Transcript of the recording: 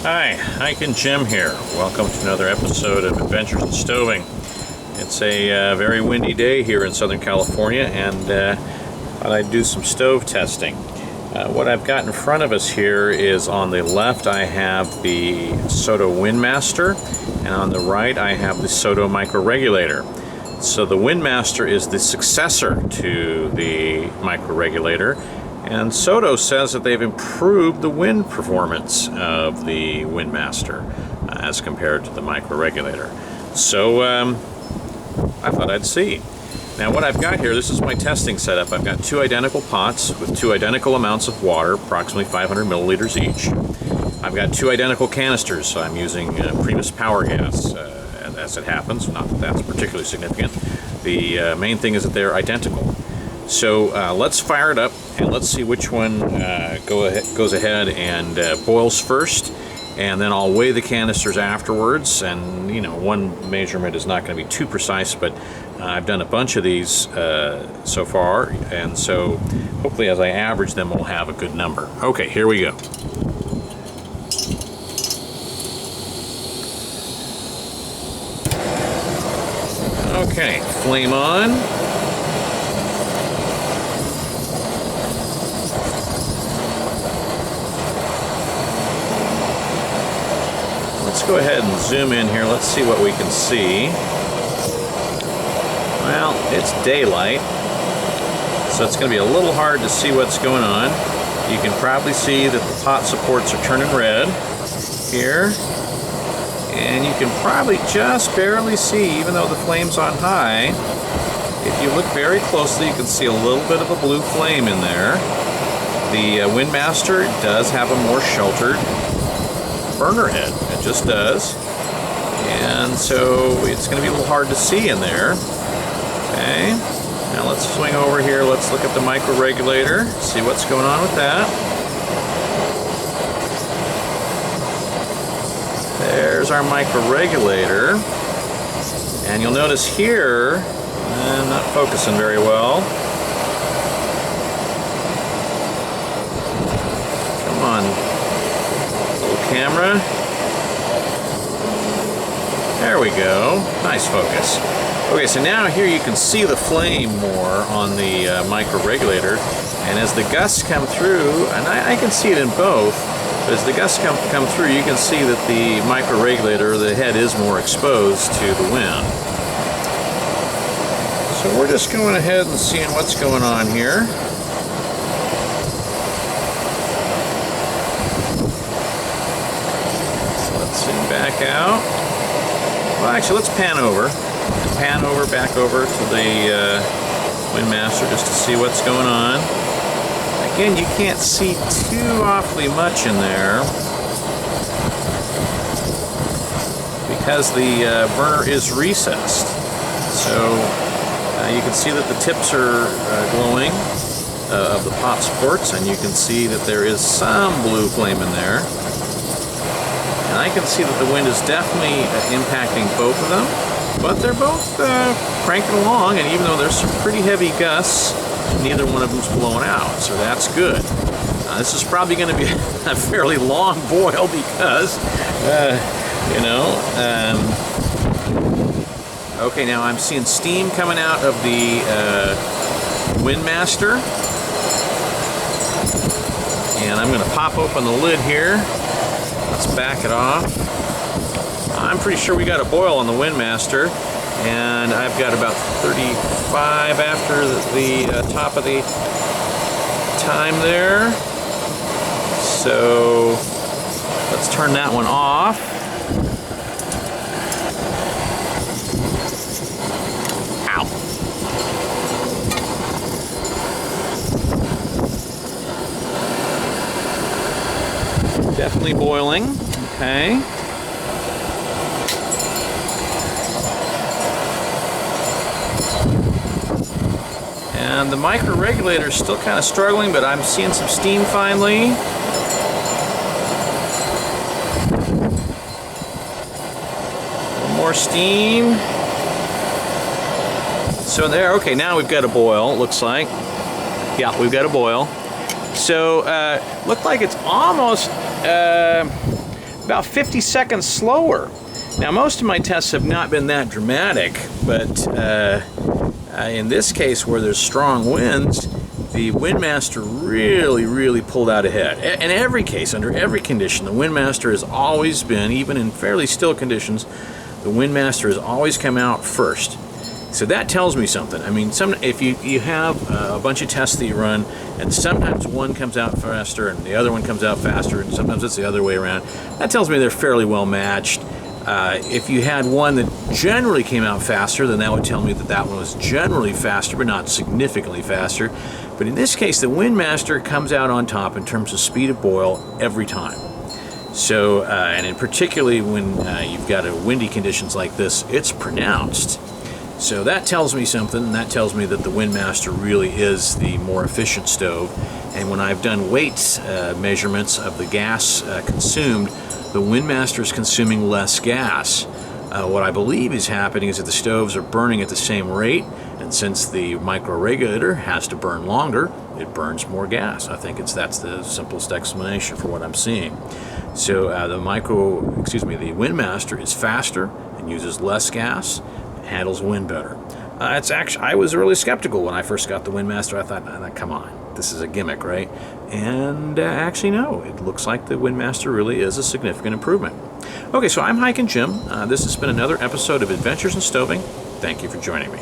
Hi, Hikin Jim here. Welcome to another episode of Adventures in Stoving. It's a very windy day here in Southern California, and thought I'd do some stove testing. What I've got in front of us here is, on the left I have the Soto WindMaster, and on the right I have the Soto MicroRegulator. So the WindMaster is the successor to the MicroRegulator, and Soto says that they've improved the wind performance of the WindMaster as compared to the MicroRegulator. So I thought I'd see. Now what I've got here, this is my testing setup. I've got two identical pots with two identical amounts of water, approximately 500 milliliters each. I've got two identical canisters, so I'm using Primus Power Gas, as it happens. Not that that's particularly significant. The main thing is that they're identical. So let's fire it up and let's see which one goes ahead and boils first, and then I'll weigh the canisters afterwards. And you know, one measurement is not going to be too precise, but I've done a bunch of these so far, and so hopefully as I average them we'll have a good number. Okay, here we go. Okay, flame on. Let's go ahead and zoom in here. Let's see what we can see. Well, it's daylight, so it's going to be a little hard to see what's going on. You can probably see that the pot supports are turning red here. And you can probably just barely see, even though the flame's on high. If you look very closely, you can see a little bit of a blue flame in there. The WindMaster does have a more sheltered burner head. It just does. And so it's going to be a little hard to see in there. Okay. Now let's swing over here. Let's look at the MicroRegulator, see what's going on with that. There's our MicroRegulator, and you'll notice here, I'm not focusing very well. Come on, little camera. There we go, nice focus. Okay, so now here you can see the flame more on the MicroRegulator, and as the gusts come through, and I can see it in both, but as the gusts come through, you can see that the MicroRegulator, the head is more exposed to the wind. So we're just going ahead and seeing what's going on here. So let's zoom back out. Well, actually, let's pan over. Back over to the WindMaster just to see what's going on. Again, you can't see too awfully much in there because the burner is recessed. So you can see that the tips are glowing of the pot supports, and you can see that there is some blue flame in there. And I can see that the wind is definitely impacting both of them, but they're both cranking along, and even though there's some pretty heavy gusts, neither one of them's blown out, so that's good. This is probably going to be a fairly long boil because, you know, okay, now I'm seeing steam coming out of the WindMaster, and I'm going to pop open the lid here. Let's back it off. I'm pretty sure we got a boil on the WindMaster, and I've got about 35 after the top of the time there. So let's turn that one off. Ow. Definitely boiling. Okay. And the MicroRegulator is still kind of struggling, but I'm seeing some steam finally. A little more steam. So there, okay, now we've got a boil, looks like. Yeah, we've got a boil. So, looked like it's almost about 50 seconds slower. Now, most of my tests have not been that dramatic, but in this case where there's strong winds, the WindMaster really pulled out ahead. In every case, under every condition, the WindMaster has always been, even in fairly still conditions, the WindMaster has always come out first. So that tells me something. I mean, if you have a bunch of tests that you run, and sometimes one comes out faster and the other one comes out faster, and sometimes it's the other way around, that tells me they're fairly well matched. If you had one that generally came out faster, then that would tell me that that one was generally faster, but not significantly faster. But in this case, the WindMaster comes out on top in terms of speed of boil every time. So, and in particularly when you've got windy conditions like this, it's pronounced. So that tells me something, and that tells me that the WindMaster really is the more efficient stove. And when I've done weight measurements of the gas consumed, the WindMaster is consuming less gas. What I believe is happening is that the stoves are burning at the same rate, and since the microregulator has to burn longer, it burns more gas. I think that's the simplest explanation for what I'm seeing. So the WindMaster is faster and uses less gas, and handles wind better. I was really skeptical when I first got the WindMaster. I thought, come on, this is a gimmick, right? And actually, no, it looks like the WindMaster really is a significant improvement. Okay, so I'm Hikin Jim. This has been another episode of Adventures in Stoving. Thank you for joining me.